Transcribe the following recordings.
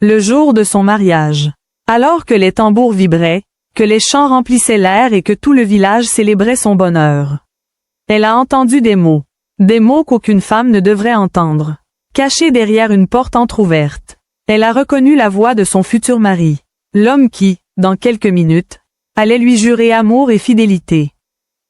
le jour de son mariage. Alors que les tambours vibraient, que les chants remplissaient l'air et que tout le village célébrait son bonheur. Elle a entendu des mots qu'aucune femme ne devrait entendre, cachés derrière une porte entr'ouverte. Elle a reconnu la voix de son futur mari, l'homme qui, dans quelques minutes, allait lui jurer amour et fidélité.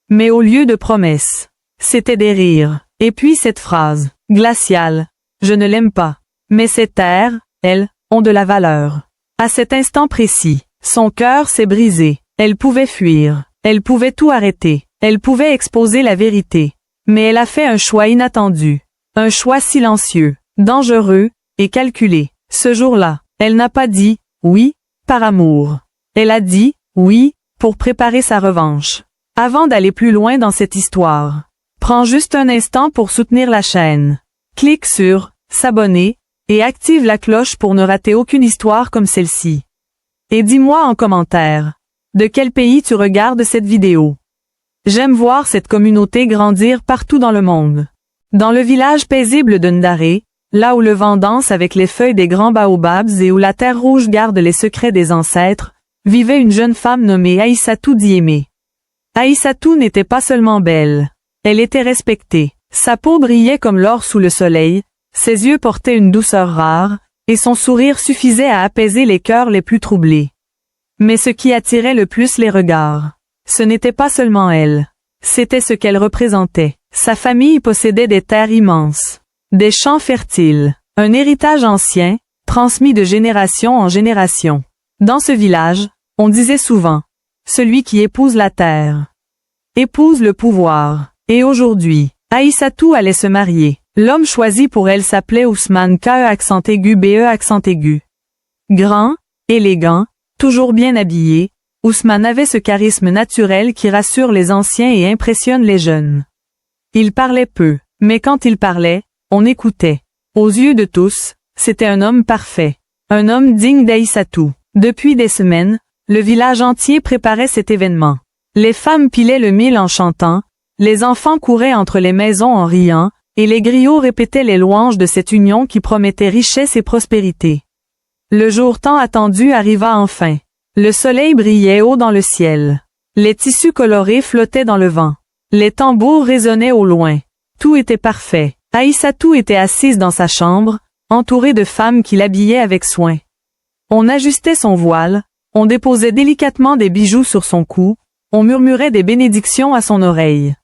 Mais au lieu de promesses, c'était des rires, et puis cette phrase, glaciale, « Je ne l'aime pas ». Mais ces terres, elles, ont de la valeur. À cet instant précis, son cœur s'est brisé. Elle pouvait fuir, elle pouvait tout arrêter, elle pouvait exposer la vérité. Mais elle a fait un choix inattendu, un choix silencieux, dangereux et calculé. Ce jour-là, elle n'a pas dit « oui » par amour. Elle a dit « oui » pour préparer sa revanche. Avant d'aller plus loin dans cette histoire, prends juste un instant pour soutenir la chaîne. Clique sur « s'abonner » et active la cloche pour ne rater aucune histoire comme celle-ci. Et dis-moi en commentaire, de quel pays tu regardes cette vidéo. J'aime voir cette communauté grandir partout dans le monde. Dans le village paisible de Ndaré, là où le vent danse avec les feuilles des grands baobabs et où la terre rouge garde les secrets des ancêtres, vivait une jeune femme nommée Aïssatou Diémé. Aïssatou n'était pas seulement belle, elle était respectée. Sa peau brillait comme l'or sous le soleil, ses yeux portaient une douceur rare, et son sourire suffisait à apaiser les cœurs les plus troublés. Mais ce qui attirait le plus les regards, ce n'était pas seulement elle, c'était ce qu'elle représentait. Sa famille possédait des terres immenses, des champs fertiles, un héritage ancien, transmis de génération en génération. Dans ce village, on disait souvent, celui qui épouse la terre, épouse le pouvoir. Et aujourd'hui, Aïssatou allait se marier. L'homme choisi pour elle s'appelait Ousmane K.E. accent aigu B.E. accent aigu. Grand, élégant, toujours bien habillé, Ousmane avait ce charisme naturel qui rassure les anciens et impressionne les jeunes. Il parlait peu, mais quand il parlait, on écoutait. Aux yeux de tous, c'était un homme parfait, un homme digne d'Aïssatou. Depuis des semaines, le village entier préparait cet événement. Les femmes pilaient le mil en chantant, les enfants couraient entre les maisons en riant, et les griots répétaient les louanges de cette union qui promettait richesse et prospérité. Le jour tant attendu arriva enfin. Le soleil brillait haut dans le ciel. Les tissus colorés flottaient dans le vent. Les tambours résonnaient au loin. Tout était parfait. Aïssatou était assise dans sa chambre, entourée de femmes qui l'habillaient avec soin. On ajustait son voile, on déposait délicatement des bijoux sur son cou, on murmurait des bénédictions à son oreille.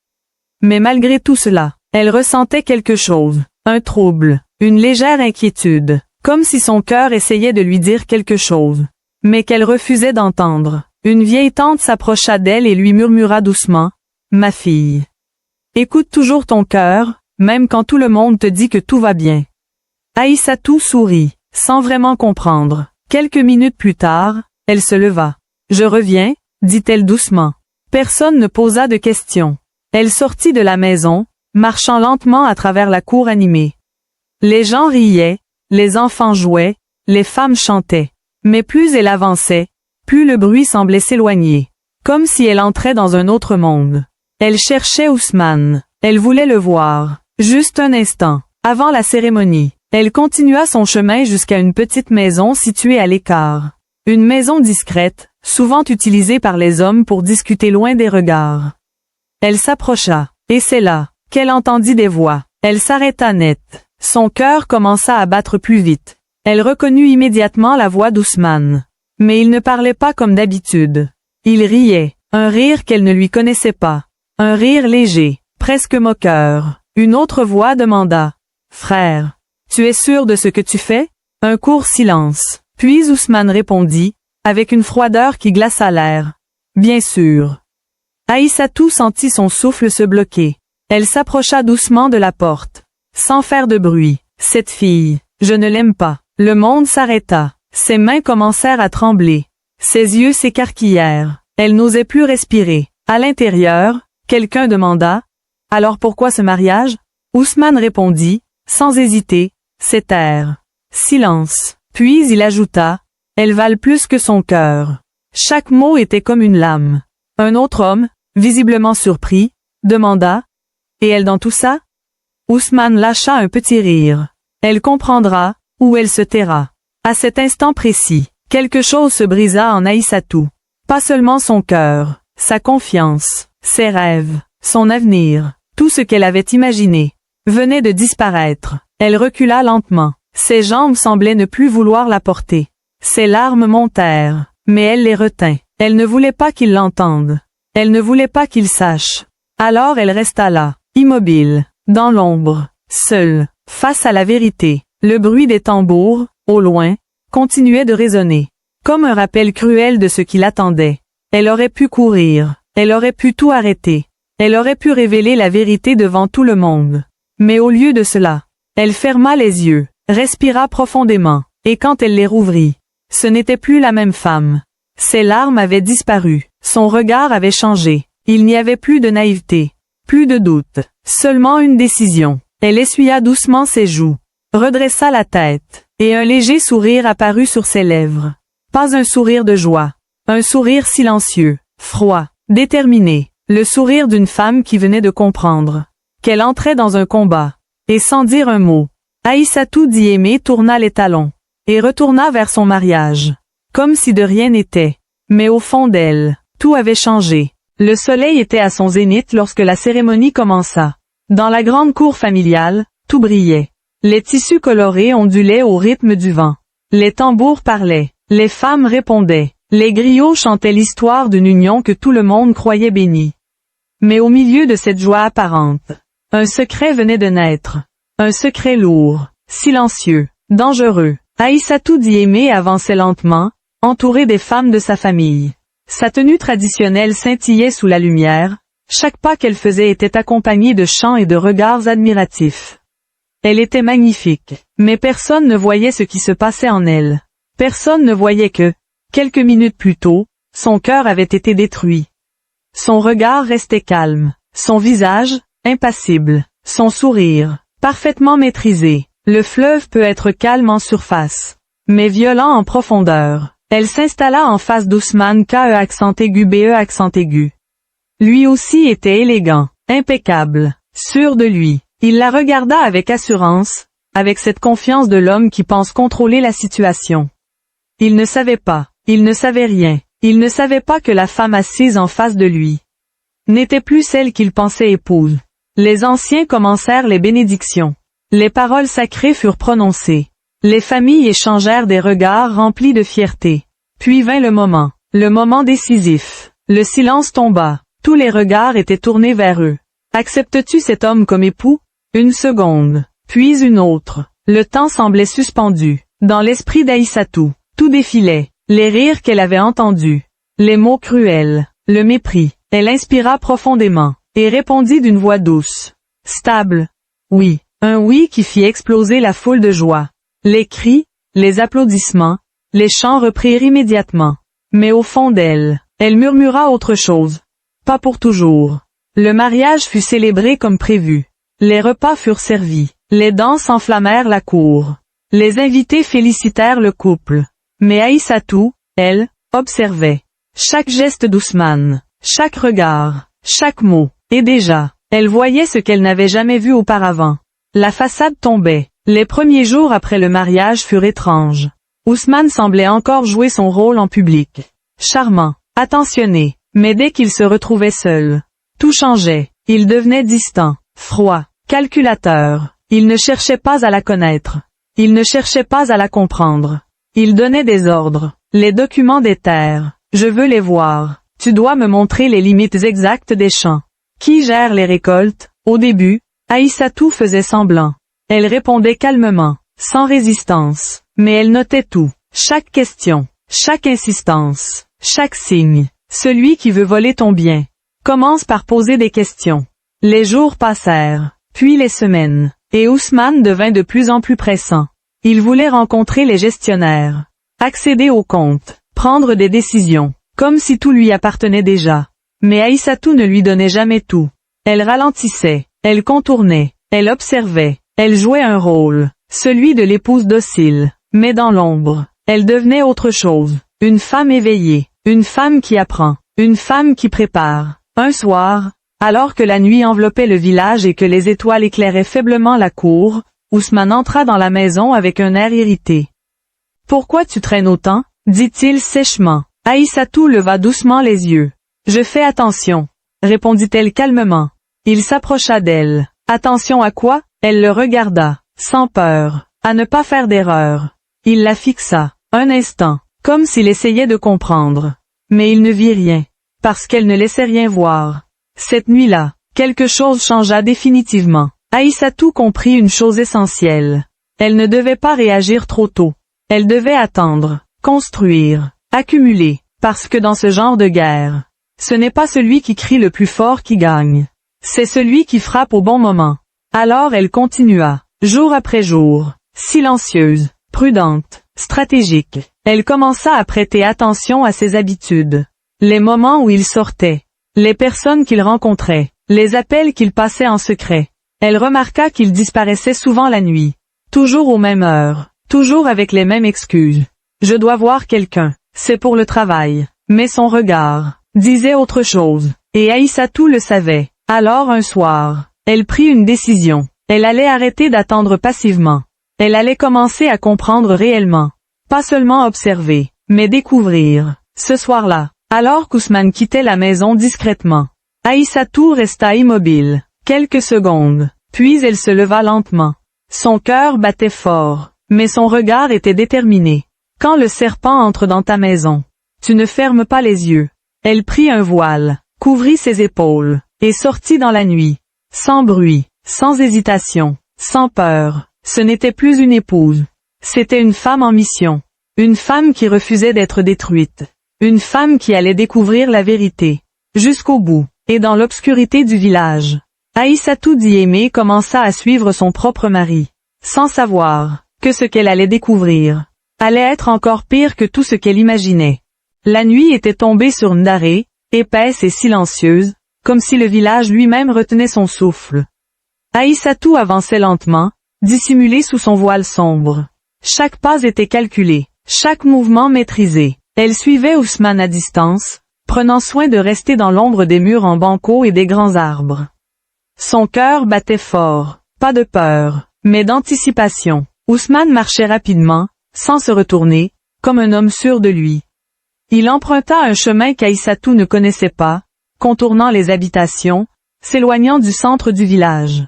Mais malgré tout cela, elle ressentait quelque chose, un trouble, une légère inquiétude, comme si son cœur essayait de lui dire quelque chose, mais qu'elle refusait d'entendre. Une vieille tante s'approcha d'elle et lui murmura doucement, « Ma fille, écoute toujours ton cœur, même quand tout le monde te dit que tout va bien. » Aïssatou sourit, sans vraiment comprendre. Quelques minutes plus tard, elle se leva. « Je reviens, » dit-elle doucement. Personne ne posa de questions. Elle sortit de la maison, marchant lentement à travers la cour animée. Les gens riaient, les enfants jouaient, les femmes chantaient. Mais plus elle avançait, plus le bruit semblait s'éloigner, comme si elle entrait dans un autre monde. Elle cherchait Ousmane, elle voulait le voir, juste un instant, avant la cérémonie. Elle continua son chemin jusqu'à une petite maison située à l'écart. Une maison discrète, souvent utilisée par les hommes pour discuter loin des regards. Elle s'approcha, et c'est là qu'elle entendit des voix. Elle s'arrêta net. Son cœur commença à battre plus vite. Elle reconnut immédiatement la voix d'Ousmane. Mais il ne parlait pas comme d'habitude. Il riait, un rire qu'elle ne lui connaissait pas. Un rire léger, presque moqueur. Une autre voix demanda, « Frère, tu es sûr de ce que tu fais ?» Un court silence. Puis Ousmane répondit, avec une froideur qui glaça l'air, « Bien sûr. » Aïssatou sentit son souffle se bloquer. Elle s'approcha doucement de la porte. Sans faire de bruit. « Cette fille, je ne l'aime pas. » Le monde s'arrêta. Ses mains commencèrent à trembler. Ses yeux s'écarquillèrent. Elle n'osait plus respirer. À l'intérieur, quelqu'un demanda, « Alors pourquoi ce mariage ?» Ousmane répondit, sans hésiter, « C'est terre. » Silence. Puis il ajouta, « Elles valent plus que son cœur. » Chaque mot était comme une lame. Un autre homme, visiblement surpris, demanda, « Et elle dans tout ça ?» Ousmane lâcha un petit rire. « Elle comprendra, ou elle se taira. » À cet instant précis, quelque chose se brisa en Aïssatou. Pas seulement son cœur, sa confiance, ses rêves, son avenir, tout ce qu'elle avait imaginé, venait de disparaître. Elle recula lentement. Ses jambes semblaient ne plus vouloir la porter. Ses larmes montèrent, mais elle les retint. Elle ne voulait pas qu'il l'entende. Elle ne voulait pas qu'il sache. Alors elle resta là, immobile, dans l'ombre, seule, face à la vérité. Le bruit des tambours, au loin, continuait de résonner, comme un rappel cruel de ce qui l'attendait. Elle aurait pu courir, elle aurait pu tout arrêter. Elle aurait pu révéler la vérité devant tout le monde. Mais au lieu de cela, elle ferma les yeux, respira profondément, et quand elle les rouvrit, ce n'était plus la même femme. Ses larmes avaient disparu, son regard avait changé, il n'y avait plus de naïveté, plus de doute, seulement une décision. Elle essuya doucement ses joues, redressa la tête, et un léger sourire apparut sur ses lèvres. Pas un sourire de joie, un sourire silencieux, froid, déterminé, le sourire d'une femme qui venait de comprendre qu'elle entrait dans un combat, et sans dire un mot. Aïssatou Diémé tourna les talons, et retourna vers son mariage, comme si de rien n'était. Mais au fond d'elle, tout avait changé. Le soleil était à son zénith lorsque la cérémonie commença. Dans la grande cour familiale, tout brillait. Les tissus colorés ondulaient au rythme du vent. Les tambours parlaient, les femmes répondaient, les griots chantaient l'histoire d'une union que tout le monde croyait bénie. Mais au milieu de cette joie apparente, un secret venait de naître. Un secret lourd, silencieux, dangereux. Aïssatou Diémé avançait lentement, entourée des femmes de sa famille. Sa tenue traditionnelle scintillait sous la lumière, chaque pas qu'elle faisait était accompagné de chants et de regards admiratifs. Elle était magnifique, mais personne ne voyait ce qui se passait en elle. Personne ne voyait que, quelques minutes plus tôt, son cœur avait été détruit. Son regard restait calme, son visage, impassible, son sourire, parfaitement maîtrisé. Le fleuve peut être calme en surface, mais violent en profondeur. Elle s'installa en face d'Ousmane K. accent aigu BE accent aigu. Lui aussi était élégant, impeccable, sûr de lui. Il la regarda avec assurance, avec cette confiance de l'homme qui pense contrôler la situation. Il ne savait pas, il ne savait rien, il ne savait pas que la femme assise en face de lui n'était plus celle qu'il pensait épouse. Les anciens commencèrent les bénédictions. Les paroles sacrées furent prononcées. Les familles échangèrent des regards remplis de fierté. Puis vint le moment décisif. Le silence tomba. Tous les regards étaient tournés vers eux. Acceptes-tu cet homme comme époux? Une seconde, puis une autre. Le temps semblait suspendu. Dans l'esprit d'Aïssatou, tout défilait. Les rires qu'elle avait entendus. Les mots cruels. Le mépris. Elle inspira profondément, et répondit d'une voix douce. Stable. Oui. Un oui qui fit exploser la foule de joie. Les cris, les applaudissements, les chants reprirent immédiatement. Mais au fond d'elle, elle murmura autre chose. Pas pour toujours. Le mariage fut célébré comme prévu. Les repas furent servis. Les danses enflammèrent la cour. Les invités félicitèrent le couple. Mais Aïssatou, elle, observait. Chaque geste d'Ousmane, chaque regard, chaque mot. Et déjà, elle voyait ce qu'elle n'avait jamais vu auparavant. La façade tombait. Les premiers jours après le mariage furent étranges. Ousmane semblait encore jouer son rôle en public. Charmant, attentionné, mais dès qu'il se retrouvait seul, tout changeait. Il devenait distant, froid, calculateur. Il ne cherchait pas à la connaître. Il ne cherchait pas à la comprendre. Il donnait des ordres. Les documents des terres, je veux les voir. Tu dois me montrer les limites exactes des champs. Qui gère les récoltes? Au début, Aïssatou faisait semblant. Elle répondait calmement, sans résistance, mais elle notait tout. Chaque question, chaque insistance, chaque signe. Celui qui veut voler ton bien commence par poser des questions. Les jours passèrent, puis les semaines, et Ousmane devint de plus en plus pressant. Il voulait rencontrer les gestionnaires, accéder aux comptes, prendre des décisions, comme si tout lui appartenait déjà. Mais Aïssatou ne lui donnait jamais tout. Elle ralentissait, elle contournait, elle observait, elle jouait un rôle, celui de l'épouse docile. Mais dans l'ombre, elle devenait autre chose, une femme éveillée, une femme qui apprend, une femme qui prépare. Un soir, alors que la nuit enveloppait le village et que les étoiles éclairaient faiblement la cour, Ousmane entra dans la maison avec un air irrité. Pourquoi tu traînes autant? Dit-il sèchement. Aïssatou leva doucement les yeux. Je fais attention, répondit-elle calmement. Il s'approcha d'elle. Attention à quoi? Elle le regarda, sans peur, à ne pas faire d'erreur. Il la fixa, un instant, comme s'il essayait de comprendre. Mais il ne vit rien, parce qu'elle ne laissait rien voir. Cette nuit-là, quelque chose changea définitivement. Aïssatou comprit une chose essentielle. Elle ne devait pas réagir trop tôt. Elle devait attendre, construire, accumuler, parce que dans ce genre de guerre, ce n'est pas celui qui crie le plus fort qui gagne. C'est celui qui frappe au bon moment. Alors elle continua, jour après jour, silencieuse, prudente, stratégique. Elle commença à prêter attention à ses habitudes. Les moments où il sortait, les personnes qu'il rencontrait, les appels qu'il passait en secret. Elle remarqua qu'il disparaissait souvent la nuit, toujours aux mêmes heures, toujours avec les mêmes excuses. Je dois voir quelqu'un, c'est pour le travail. Mais son regard disait autre chose, et Aïssatou le savait. Alors un soir, elle prit une décision. Elle allait arrêter d'attendre passivement. Elle allait commencer à comprendre réellement. Pas seulement observer, mais découvrir. Ce soir-là, alors qu'Ousmane quittait la maison discrètement, Aïssatou resta immobile, quelques secondes, puis elle se leva lentement. Son cœur battait fort, mais son regard était déterminé. Quand le serpent entre dans ta maison, tu ne fermes pas les yeux. Elle prit un voile, couvrit ses épaules, et sortit dans la nuit. Sans bruit, sans hésitation, sans peur. Ce n'était plus une épouse. C'était une femme en mission. Une femme qui refusait d'être détruite. Une femme qui allait découvrir la vérité. Jusqu'au bout, et dans l'obscurité du village. Aïssatou Diémé commença à suivre son propre mari, sans savoir que ce qu'elle allait découvrir allait être encore pire que tout ce qu'elle imaginait. La nuit était tombée sur Ndaré, épaisse et silencieuse, comme si le village lui-même retenait son souffle. Aïssatou avançait lentement, dissimulée sous son voile sombre. Chaque pas était calculé, chaque mouvement maîtrisé. Elle suivait Ousmane à distance, prenant soin de rester dans l'ombre des murs en banco et des grands arbres. Son cœur battait fort, pas de peur, mais d'anticipation. Ousmane marchait rapidement, sans se retourner, comme un homme sûr de lui. Il emprunta un chemin qu'Aïssatou ne connaissait pas, contournant les habitations, s'éloignant du centre du village.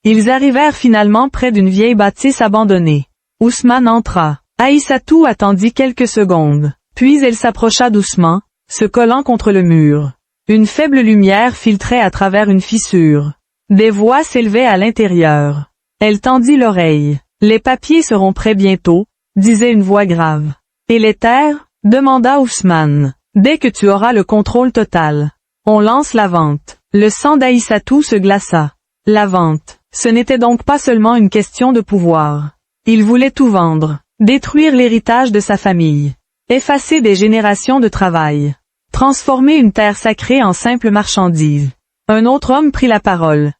Ils arrivèrent finalement près d'une vieille bâtisse abandonnée. Ousmane entra. Aïssatou attendit quelques secondes, puis elle s'approcha doucement, se collant contre le mur. Une faible lumière filtrait à travers une fissure. Des voix s'élevaient à l'intérieur. Elle tendit l'oreille. Les papiers seront prêts bientôt, disait une voix grave. Et les terres? Demanda Ousmane. Dès que tu auras le contrôle total. On lance la vente. Le sang d'Aïssatou se glaça. La vente. Ce n'était donc pas seulement une question de pouvoir. Il voulait tout vendre. Détruire l'héritage de sa famille. Effacer des générations de travail. Transformer une terre sacrée en simple marchandise. Un autre homme prit la parole.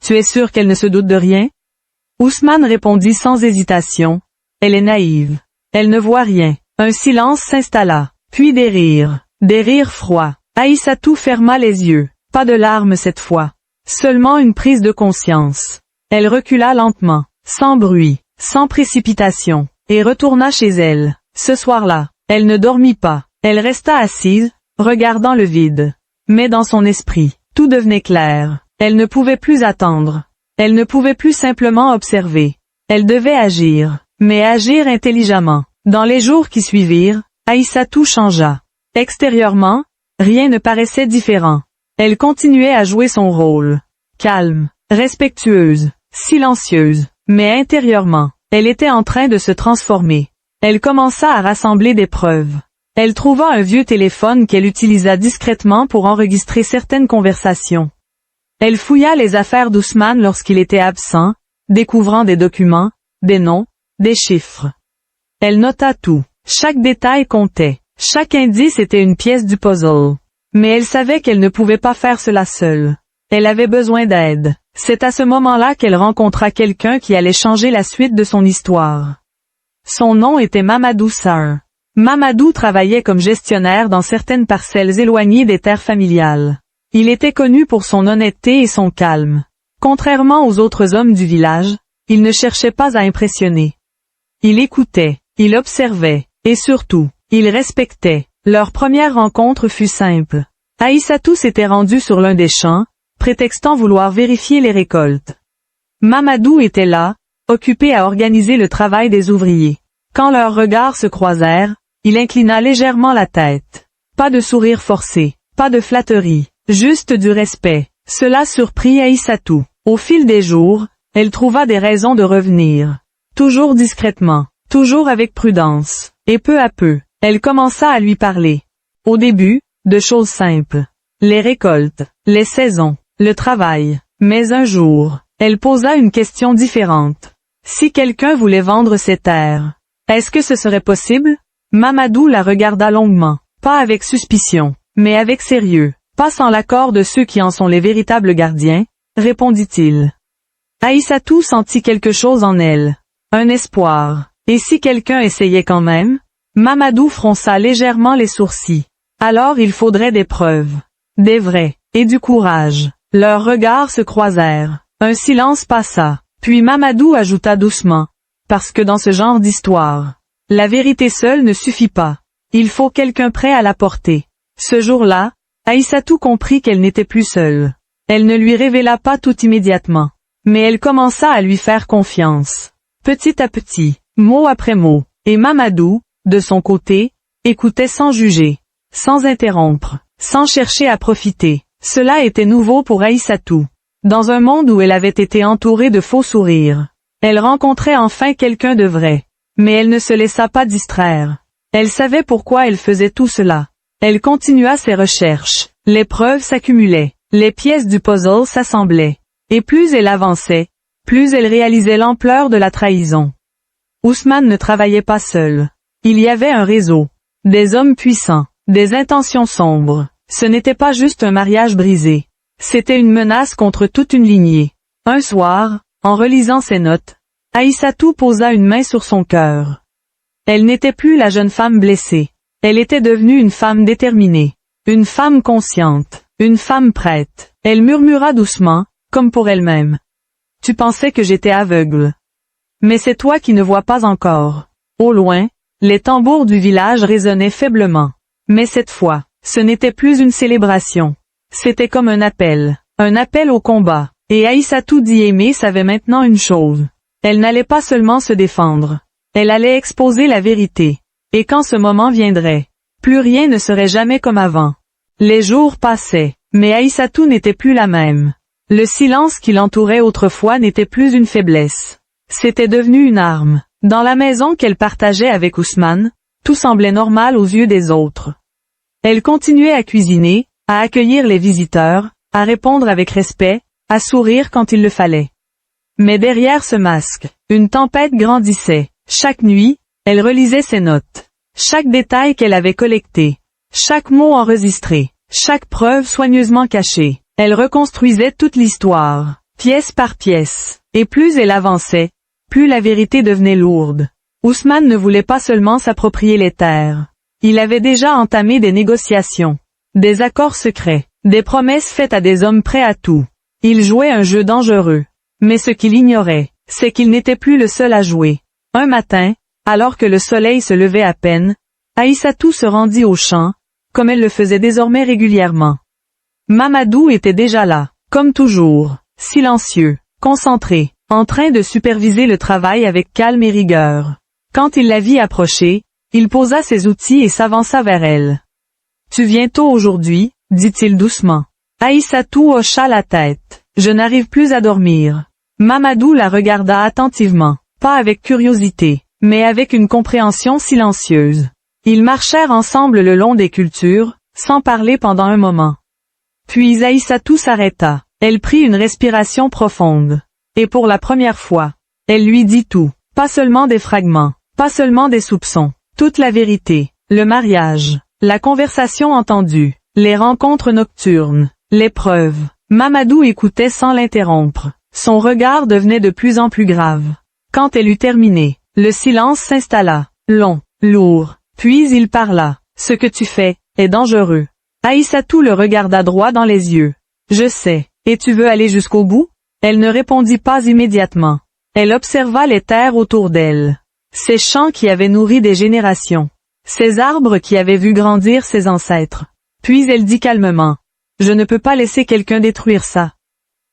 Tu es sûr qu'elle ne se doute de rien? Ousmane répondit sans hésitation. Elle est naïve. Elle ne voit rien. Un silence s'installa. Puis des rires froids. Aïssatou ferma les yeux. Pas de larmes cette fois. Seulement une prise de conscience. Elle recula lentement, sans bruit, sans précipitation, et retourna chez elle. Ce soir-là, elle ne dormit pas. Elle resta assise, regardant le vide. Mais dans son esprit, tout devenait clair. Elle ne pouvait plus attendre. Elle ne pouvait plus simplement observer. Elle devait agir, mais agir intelligemment. Dans les jours qui suivirent, Aïssatou changea. Extérieurement, rien ne paraissait différent. Elle continuait à jouer son rôle. Calme, respectueuse, silencieuse, mais intérieurement, elle était en train de se transformer. Elle commença à rassembler des preuves. Elle trouva un vieux téléphone qu'elle utilisa discrètement pour enregistrer certaines conversations. Elle fouilla les affaires d'Ousmane lorsqu'il était absent, découvrant des documents, des noms, des chiffres. Elle nota tout. Chaque détail comptait. Chaque indice était une pièce du puzzle. Mais elle savait qu'elle ne pouvait pas faire cela seule. Elle avait besoin d'aide. C'est à ce moment-là qu'elle rencontra quelqu'un qui allait changer la suite de son histoire. Son nom était Mamadou Sarr. Mamadou travaillait comme gestionnaire dans certaines parcelles éloignées des terres familiales. Il était connu pour son honnêteté et son calme. Contrairement aux autres hommes du village, il ne cherchait pas à impressionner. Il écoutait, il observait, et surtout, il respectait. Leur première rencontre fut simple. Aïssatou s'était rendue sur l'un des champs, prétextant vouloir vérifier les récoltes. Mamadou était là, occupé à organiser le travail des ouvriers. Quand leurs regards se croisèrent, il inclina légèrement la tête. Pas de sourire forcé, pas de flatterie, juste du respect. Cela surprit Aïssatou. Au fil des jours, elle trouva des raisons de revenir. Toujours discrètement, toujours avec prudence. Et peu à peu, elle commença à lui parler. Au début, de choses simples. Les récoltes, les saisons, le travail. Mais un jour, elle posa une question différente. Si quelqu'un voulait vendre ses terres, est-ce que ce serait possible? Mamadou la regarda longuement, pas avec suspicion, mais avec sérieux. Pas sans l'accord de ceux qui en sont les véritables gardiens, répondit-il. Aïssatou sentit quelque chose en elle. Un espoir. Et si quelqu'un essayait quand même? Mamadou fronça légèrement les sourcils. Alors il faudrait des preuves. Des vrais. Et du courage. Leurs regards se croisèrent. Un silence passa. Puis Mamadou ajouta doucement. Parce que dans ce genre d'histoire, la vérité seule ne suffit pas. Il faut quelqu'un prêt à la porter. Ce jour-là, Aïssatou comprit qu'elle n'était plus seule. Elle ne lui révéla pas tout immédiatement. Mais elle commença à lui faire confiance. Petit à petit, mot après mot. Et Mamadou, de son côté, écoutait sans juger, sans interrompre, sans chercher à profiter. Cela était nouveau pour Aïssatou. Dans un monde où elle avait été entourée de faux sourires, elle rencontrait enfin quelqu'un de vrai. Mais elle ne se laissa pas distraire. Elle savait pourquoi elle faisait tout cela. Elle continua ses recherches. Les preuves s'accumulaient. Les pièces du puzzle s'assemblaient. Et plus elle avançait, plus elle réalisait l'ampleur de la trahison. Ousmane ne travaillait pas seul. Il y avait un réseau. Des hommes puissants. Des intentions sombres. Ce n'était pas juste un mariage brisé. C'était une menace contre toute une lignée. Un soir, en relisant ses notes, Aïssatou posa une main sur son cœur. Elle n'était plus la jeune femme blessée. Elle était devenue une femme déterminée. Une femme consciente. Une femme prête. Elle murmura doucement, comme pour elle-même. Tu pensais que j'étais aveugle. Mais c'est toi qui ne vois pas encore. Au loin, les tambours du village résonnaient faiblement. Mais cette fois, ce n'était plus une célébration. C'était comme un appel au combat. Et Aïssatou Diémé savait maintenant une chose. Elle n'allait pas seulement se défendre. Elle allait exposer la vérité. Et quand ce moment viendrait, plus rien ne serait jamais comme avant. Les jours passaient, mais Aïssatou n'était plus la même. Le silence qui l'entourait autrefois n'était plus une faiblesse. C'était devenu une arme. Dans la maison qu'elle partageait avec Ousmane, tout semblait normal aux yeux des autres. Elle continuait à cuisiner, à accueillir les visiteurs, à répondre avec respect, à sourire quand il le fallait. Mais derrière ce masque, une tempête grandissait. Chaque nuit, elle relisait ses notes. Chaque détail qu'elle avait collecté. Chaque mot enregistré. Chaque preuve soigneusement cachée. Elle reconstruisait toute l'histoire, pièce par pièce. Et plus elle avançait, plus la vérité devenait lourde. Ousmane ne voulait pas seulement s'approprier les terres. Il avait déjà entamé des négociations. Des accords secrets. Des promesses faites à des hommes prêts à tout. Il jouait un jeu dangereux. Mais ce qu'il ignorait, c'est qu'il n'était plus le seul à jouer. Un matin, alors que le soleil se levait à peine, Aïssatou se rendit au champ, comme elle le faisait désormais régulièrement. Mamadou était déjà là, comme toujours, silencieux, concentré, en train de superviser le travail avec calme et rigueur. Quand il la vit approcher, il posa ses outils et s'avança vers elle. « Tu viens tôt aujourd'hui, dit-il doucement. Aïssatou hocha la tête. « Je n'arrive plus à dormir. » Mamadou la regarda attentivement, pas avec curiosité, mais avec une compréhension silencieuse. Ils marchèrent ensemble le long des cultures, sans parler pendant un moment. Puis Aïssatou s'arrêta. Elle prit une respiration profonde. Et pour la première fois, elle lui dit tout. Pas seulement des fragments, pas seulement des soupçons. Toute la vérité. Le mariage, la conversation entendue, les rencontres nocturnes, les preuves. Mamadou écoutait sans l'interrompre. Son regard devenait de plus en plus grave. Quand elle eut terminé, le silence s'installa, long, lourd. Puis il parla. « Ce que tu fais est dangereux. » Aïssatou le regarda droit dans les yeux. « Je sais. Et tu veux aller jusqu'au bout ?» Elle ne répondit pas immédiatement. Elle observa les terres autour d'elle. Ces champs qui avaient nourri des générations. Ces arbres qui avaient vu grandir ses ancêtres. Puis elle dit calmement. Je ne peux pas laisser quelqu'un détruire ça.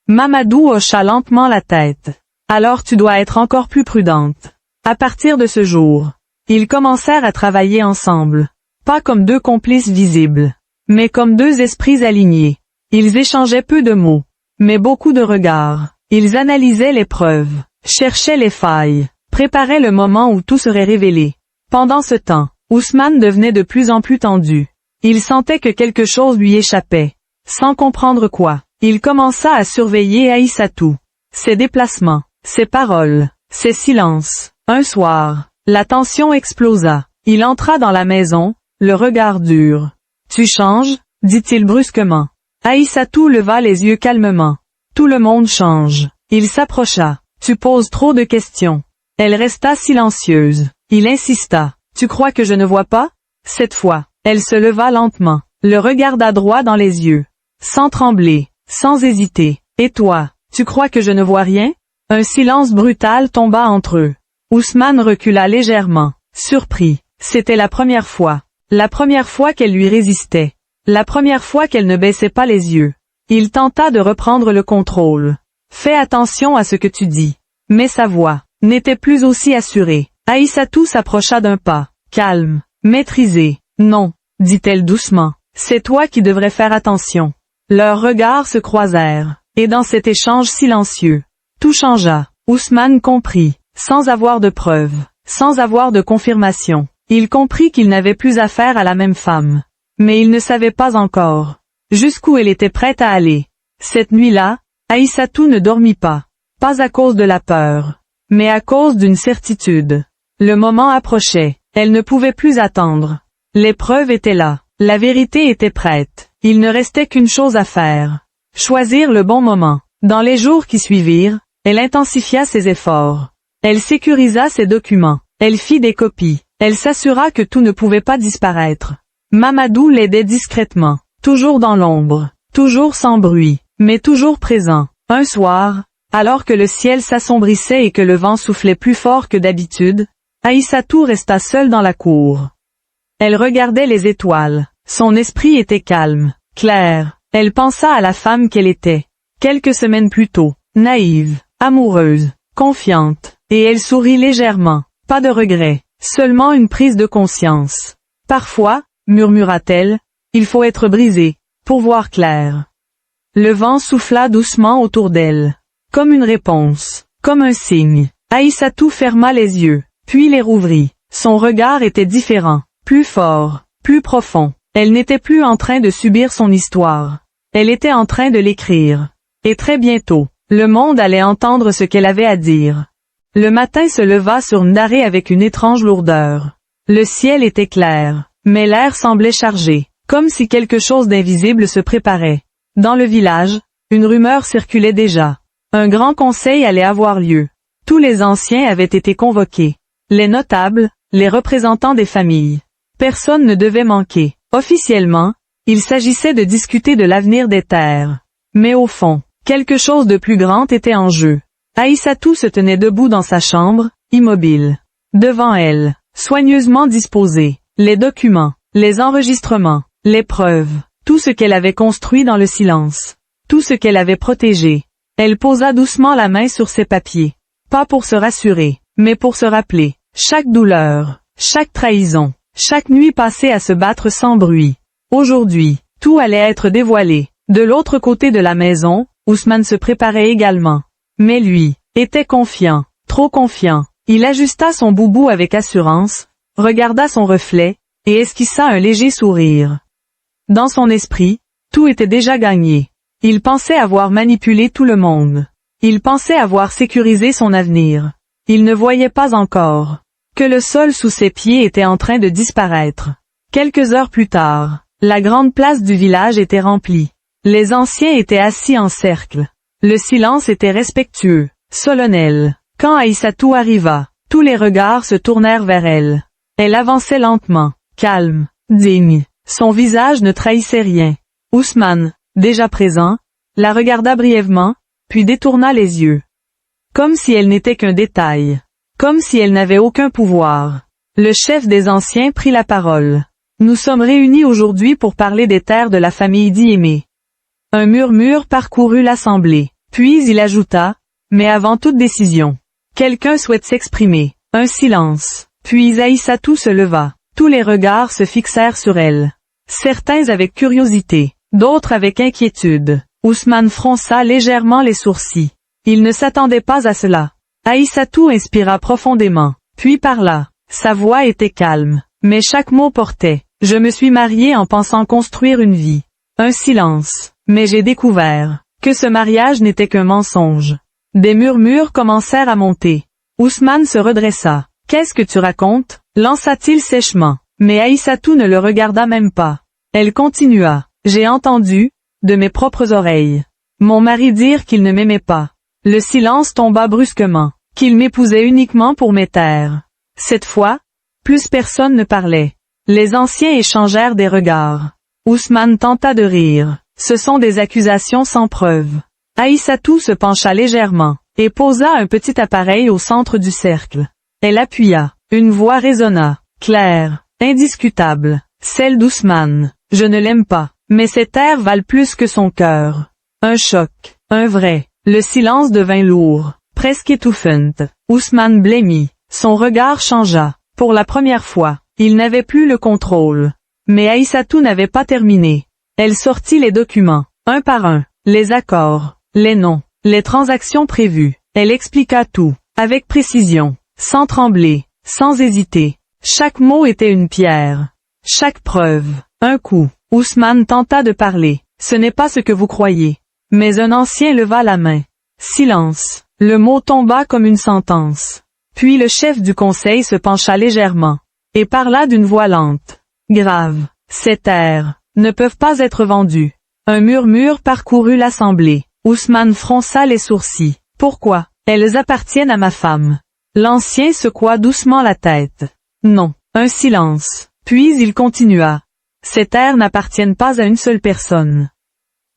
Mamadou hocha lentement la tête. Alors tu dois être encore plus prudente. À partir de ce jour, ils commencèrent à travailler ensemble. Pas comme deux complices visibles, mais comme deux esprits alignés. Ils échangeaient peu de mots, mais beaucoup de regards. Ils analysaient les preuves, cherchaient les failles, préparaient le moment où tout serait révélé. Pendant ce temps, Ousmane devenait de plus en plus tendu. Il sentait que quelque chose lui échappait. Sans comprendre quoi, il commença à surveiller Aïssatou. Ses déplacements, ses paroles, ses silences. Un soir, la tension explosa. Il entra dans la maison, le regard dur. « Tu changes ?» dit-il brusquement. Aïssatou leva les yeux calmement. « Tout le monde change. » Il s'approcha. « Tu poses trop de questions. » Elle resta silencieuse. Il insista. « Tu crois que je ne vois pas ?» Cette fois, elle se leva lentement, le regarda droit dans les yeux. Sans trembler, sans hésiter. « Et toi, tu crois que je ne vois rien ?» Un silence brutal tomba entre eux. Ousmane recula légèrement, surpris. C'était la première fois. La première fois qu'elle lui résistait. La première fois qu'elle ne baissait pas les yeux. Il tenta de reprendre le contrôle. Fais attention à ce que tu dis. Mais sa voix n'était plus aussi assurée. Aïssatou s'approcha d'un pas. Calme, maîtrisé. Non, dit-elle doucement. C'est toi qui devrais faire attention. Leurs regards se croisèrent. Et dans cet échange silencieux, tout changea. Ousmane comprit. Sans avoir de preuves, sans avoir de confirmation, il comprit qu'il n'avait plus affaire à la même femme. Mais il ne savait pas encore jusqu'où elle était prête à aller. Cette nuit-là, Aïssatou ne dormit pas. Pas à cause de la peur, mais à cause d'une certitude. Le moment approchait. Elle ne pouvait plus attendre. Les preuves étaient là. La vérité était prête. Il ne restait qu'une chose à faire. Choisir le bon moment. Dans les jours qui suivirent, elle intensifia ses efforts. Elle sécurisa ses documents. Elle fit des copies. Elle s'assura que tout ne pouvait pas disparaître. Mamadou l'aidait discrètement. Toujours dans l'ombre. Toujours sans bruit. Mais toujours présent. Un soir, alors que le ciel s'assombrissait et que le vent soufflait plus fort que d'habitude, Aïssatou resta seule dans la cour. Elle regardait les étoiles. Son esprit était calme, clair. Elle pensa à la femme qu'elle était. Quelques semaines plus tôt. Naïve, amoureuse, confiante. Et elle sourit légèrement. Pas de regret, seulement une prise de conscience. Parfois, murmura-t-elle, il faut être brisé, pour voir clair. Le vent souffla doucement autour d'elle. Comme une réponse, comme un signe. Aïssatou ferma les yeux, puis les rouvrit. Son regard était différent, plus fort, plus profond. Elle n'était plus en train de subir son histoire. Elle était en train de l'écrire. Et très bientôt, le monde allait entendre ce qu'elle avait à dire. Le matin se leva sur Ndaré avec une étrange lourdeur. Le ciel était clair, mais l'air semblait chargé, comme si quelque chose d'invisible se préparait. Dans le village, une rumeur circulait déjà. Un grand conseil allait avoir lieu. Tous les anciens avaient été convoqués. Les notables, les représentants des familles. Personne ne devait manquer. Officiellement, il s'agissait de discuter de l'avenir des terres. Mais au fond, quelque chose de plus grand était en jeu. Aïssatou se tenait debout dans sa chambre, immobile. Devant elle, soigneusement disposés, les documents, les enregistrements, les preuves, tout ce qu'elle avait construit dans le silence, tout ce qu'elle avait protégé. Elle posa doucement la main sur ces papiers. Pas pour se rassurer, mais pour se rappeler. Chaque douleur, chaque trahison, chaque nuit passée à se battre sans bruit. Aujourd'hui, tout allait être dévoilé. De l'autre côté de la maison, Ousmane se préparait également. Mais lui, était confiant, trop confiant. Il ajusta son boubou avec assurance, regarda son reflet, et esquissa un léger sourire. Dans son esprit, tout était déjà gagné. Il pensait avoir manipulé tout le monde. Il pensait avoir sécurisé son avenir. Il ne voyait pas encore que le sol sous ses pieds était en train de disparaître. Quelques heures plus tard, la grande place du village était remplie. Les anciens étaient assis en cercle. Le silence était respectueux, solennel. Quand Aïssatou arriva, tous les regards se tournèrent vers elle. Elle avançait lentement, calme, digne. Son visage ne trahissait rien. Ousmane, déjà présent, la regarda brièvement, puis détourna les yeux. Comme si elle n'était qu'un détail. comme si elle n'avait aucun pouvoir. Le chef des anciens prit la parole. Nous sommes réunis aujourd'hui pour parler des terres de la famille d'Iémé. Un murmure parcourut l'assemblée. Puis il ajouta, mais avant toute décision, quelqu'un souhaite s'exprimer. Un silence. Puis Aïssatou se leva. Tous les regards se fixèrent sur elle. Certains avec curiosité, d'autres avec inquiétude. Ousmane fronça légèrement les sourcils. Il ne s'attendait pas à cela. Aïssatou inspira profondément, puis parla. Sa voix était calme, mais chaque mot portait. Je me suis mariée en pensant construire une vie. Un silence. Mais j'ai découvert que ce mariage n'était qu'un mensonge. Des murmures commencèrent à monter. Ousmane se redressa. Qu'est-ce que tu racontes? Lança-t-il sèchement. Mais Aïssatou ne le regarda même pas. Elle continua. J'ai entendu, de mes propres oreilles, mon mari dire qu'il ne m'aimait pas. Le silence tomba brusquement. Qu'il m'épousait uniquement pour mes terres. Cette fois, plus personne ne parlait. Les anciens échangèrent des regards. Ousmane tenta de rire. Ce sont des accusations sans preuve. Aïssatou se pencha légèrement, et posa un petit appareil au centre du cercle. Elle appuya. Une voix résonna, claire, indiscutable, celle d'Ousmane. Je ne l'aime pas, mais ces terres valent plus que son cœur. Un choc, un vrai. Le silence devint lourd, presque étouffant. Ousmane blêmit. Son regard changea. Pour la première fois, il n'avait plus le contrôle. Mais Aïssatou n'avait pas terminé. Elle sortit les documents, un par un, les accords, les noms, les transactions prévues. Elle expliqua tout, avec précision, sans trembler, sans hésiter. Chaque mot était une pierre. Chaque preuve, un coup. Ousmane tenta de parler. Ce n'est pas ce que vous croyez. Mais un ancien leva la main. Silence. Le mot tomba comme une sentence. Puis le chef du conseil se pencha légèrement, et parla d'une voix lente. Grave. Ces terres ne peuvent pas être vendues. Un murmure parcourut l'assemblée. Ousmane fronça les sourcils. Pourquoi? Elles appartiennent à ma femme. L'ancien secoua doucement la tête. Non. Un silence. Puis il continua. Ces terres n'appartiennent pas à une seule personne.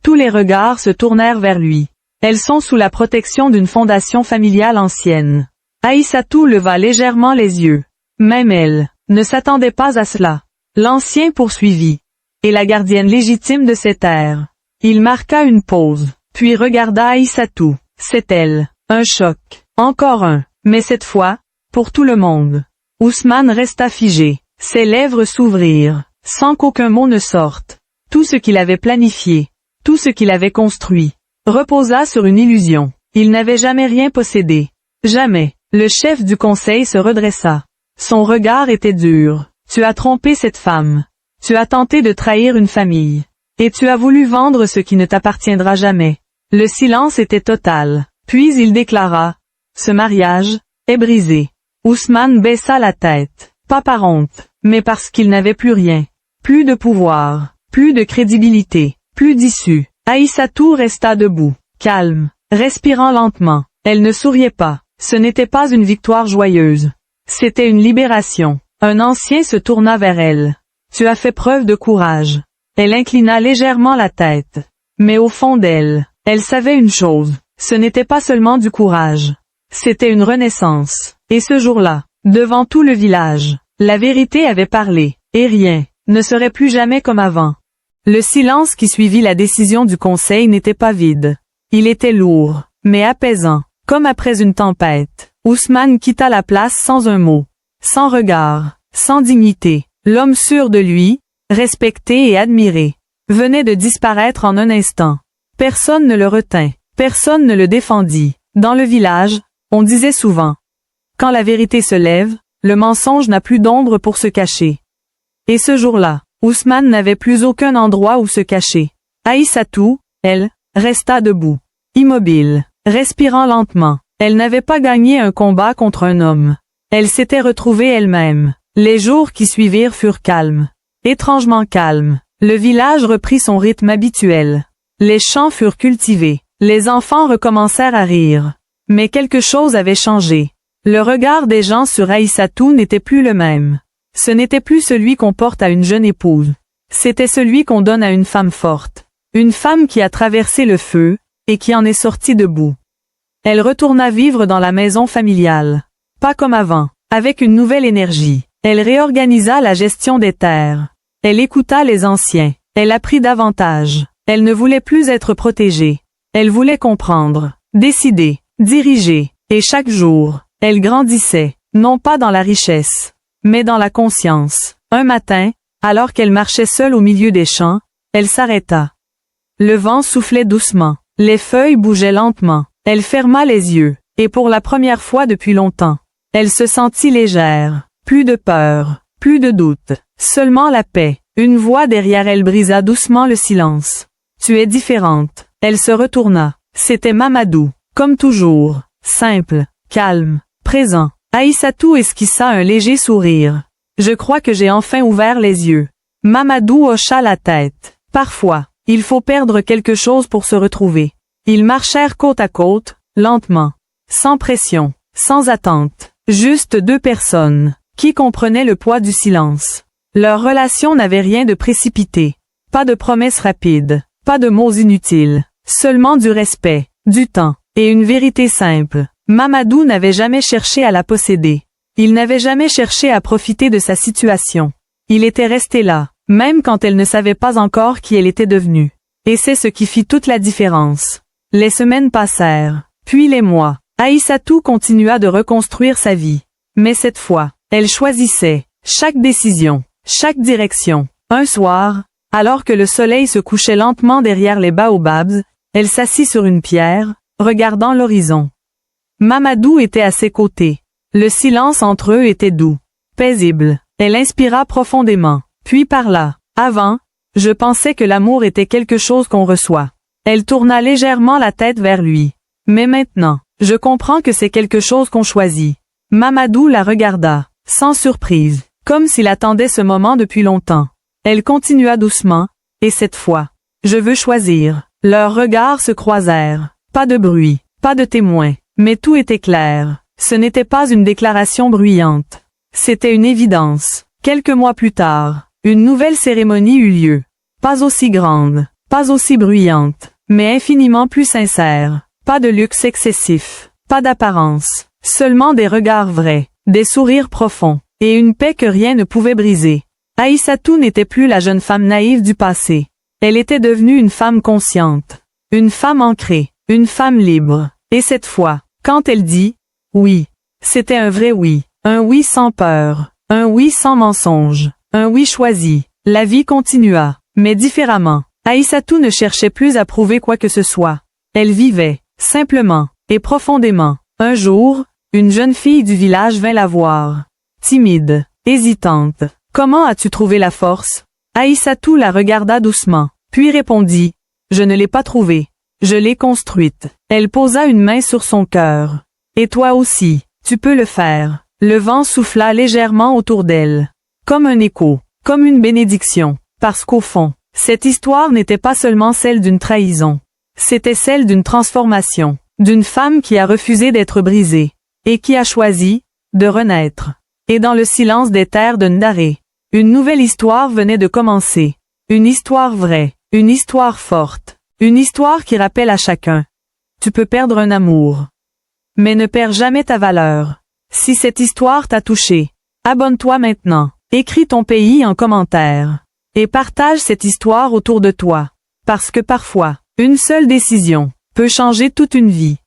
Tous les regards se tournèrent vers lui. Elles sont sous la protection d'une fondation familiale ancienne. Aïssatou leva légèrement les yeux. Même elle ne s'attendait pas à cela. L'ancien poursuivit. Et la gardienne légitime de ces terres. Il marqua une pause, puis regarda Aïssatou. C'est elle. Un choc. Encore un. Mais cette fois, pour tout le monde. Ousmane resta figé. Ses lèvres s'ouvrirent, sans qu'aucun mot ne sorte. Tout ce qu'il avait planifié, tout ce qu'il avait construit, reposa sur une illusion. Il n'avait jamais rien possédé. Jamais. Le chef du conseil se redressa. Son regard était dur. Tu as trompé cette femme. Tu as tenté de trahir une famille. Et tu as voulu vendre ce qui ne t'appartiendra jamais. Le silence était total. Puis il déclara. Ce mariage est brisé. Ousmane baissa la tête. Pas par honte, mais parce qu'il n'avait plus rien. Plus de pouvoir, plus de crédibilité, plus d'issue. Aïssatou resta debout, calme, respirant lentement. Elle ne souriait pas. Ce n'était pas une victoire joyeuse. C'était une libération. Un ancien se tourna vers elle. Tu as fait preuve de courage. Elle inclina légèrement la tête. Mais au fond d'elle, elle savait une chose. Ce n'était pas seulement du courage. C'était une renaissance. Et ce jour-là, devant tout le village, la vérité avait parlé. Et rien ne serait plus jamais comme avant. Le silence qui suivit la décision du conseil n'était pas vide. Il était lourd, mais apaisant, comme après une tempête. Ousmane quitta la place sans un mot, sans regard, sans dignité. L'homme sûr de lui, respecté et admiré, venait de disparaître en un instant. Personne ne le retint, personne ne le défendit. Dans le village, on disait souvent, quand la vérité se lève, le mensonge n'a plus d'ombre pour se cacher. Et ce jour-là, Ousmane n'avait plus aucun endroit où se cacher. Aïssatou, elle, resta debout, immobile, respirant lentement. Elle n'avait pas gagné un combat contre un homme. Elle s'était retrouvée elle-même. Les jours qui suivirent furent calmes. Étrangement calmes. Le village reprit son rythme habituel. Les champs furent cultivés. Les enfants recommencèrent à rire. Mais quelque chose avait changé. Le regard des gens sur Aïssatou n'était plus le même. Ce n'était plus celui qu'on porte à une jeune épouse. C'était celui qu'on donne à une femme forte. Une femme qui a traversé le feu, et qui en est sortie debout. Elle retourna vivre dans la maison familiale. pas comme avant, avec une nouvelle énergie. Elle réorganisa la gestion des terres. Elle écouta les anciens. Elle apprit davantage. Elle ne voulait plus être protégée. Elle voulait comprendre, décider, diriger. Et chaque jour, elle grandissait, non pas dans la richesse, mais dans la conscience. Un matin, alors qu'elle marchait seule au milieu des champs, elle s'arrêta. Le vent soufflait doucement. Les feuilles bougeaient lentement. Elle ferma les yeux. Et pour la première fois depuis longtemps, elle se sentit légère. Plus de peur, plus de doute, seulement la paix. Une voix derrière elle brisa doucement le silence. Tu es différente. Elle se retourna. C'était Mamadou, comme toujours, simple, calme, présent. Aïssatou esquissa un léger sourire. Je crois que j'ai enfin ouvert les yeux. Mamadou hocha la tête. Parfois, il faut perdre quelque chose pour se retrouver. Ils marchèrent côte à côte, lentement, sans pression, sans attente, juste deux personnes, qui comprenaient le poids du silence. Leur relation n'avait rien de précipité, pas de promesses rapides, pas de mots inutiles, seulement du respect, du temps, et une vérité simple. Mamadou n'avait jamais cherché à la posséder. Il n'avait jamais cherché à profiter de sa situation. Il était resté là, même quand elle ne savait pas encore qui elle était devenue. Et c'est ce qui fit toute la différence. Les semaines passèrent, puis les mois. Aïssatou continua de reconstruire sa vie. Mais cette fois, elle choisissait, chaque décision, chaque direction. Un soir, alors que le soleil se couchait lentement derrière les baobabs, elle s'assit sur une pierre, regardant l'horizon. Mamadou était à ses côtés. Le silence entre eux était doux, paisible. Elle inspira profondément, puis parla. Avant, je pensais que l'amour était quelque chose qu'on reçoit. Elle tourna légèrement la tête vers lui. Mais maintenant, je comprends que c'est quelque chose qu'on choisit. Mamadou la regarda, sans surprise, comme s'il attendait ce moment depuis longtemps. Elle continua doucement, et cette fois, je veux choisir. Leurs regards se croisèrent. Pas de bruit, pas de témoin, mais tout était clair. Ce n'était pas une déclaration bruyante. C'était une évidence. Quelques mois plus tard, une nouvelle cérémonie eut lieu. Pas aussi grande, pas aussi bruyante, mais infiniment plus sincère. Pas de luxe excessif, pas d'apparence, seulement des regards vrais, des sourires profonds, et une paix que rien ne pouvait briser. Aïssatou n'était plus la jeune femme naïve du passé. Elle était devenue une femme consciente, une femme ancrée, une femme libre. Et cette fois, quand elle dit « oui », c'était un vrai oui, un oui sans peur, un oui sans mensonge, un oui choisi. La vie continua, mais différemment. Aïssatou ne cherchait plus à prouver quoi que ce soit. Elle vivait, simplement, et profondément. Un jour, une jeune fille du village vint la voir. Timide, hésitante. « Comment as-tu trouvé la force ?» Aïssatou la regarda doucement, puis répondit « Je ne l'ai pas trouvée. Je l'ai construite. » Elle posa une main sur son cœur. « Et toi aussi, tu peux le faire. » Le vent souffla légèrement autour d'elle. Comme un écho, comme une bénédiction. Parce qu'au fond, cette histoire n'était pas seulement celle d'une trahison. C'était celle d'une transformation, d'une femme qui a refusé d'être brisée, et qui a choisi de renaître. Et dans le silence des terres de Ndaré, une nouvelle histoire venait de commencer. Une histoire vraie, une histoire forte, une histoire qui rappelle à chacun. Tu peux perdre un amour, mais ne perds jamais ta valeur. Si cette histoire t'a touché, abonne-toi maintenant, écris ton pays en commentaire, et partage cette histoire autour de toi. Parce que parfois, une seule décision peut changer toute une vie.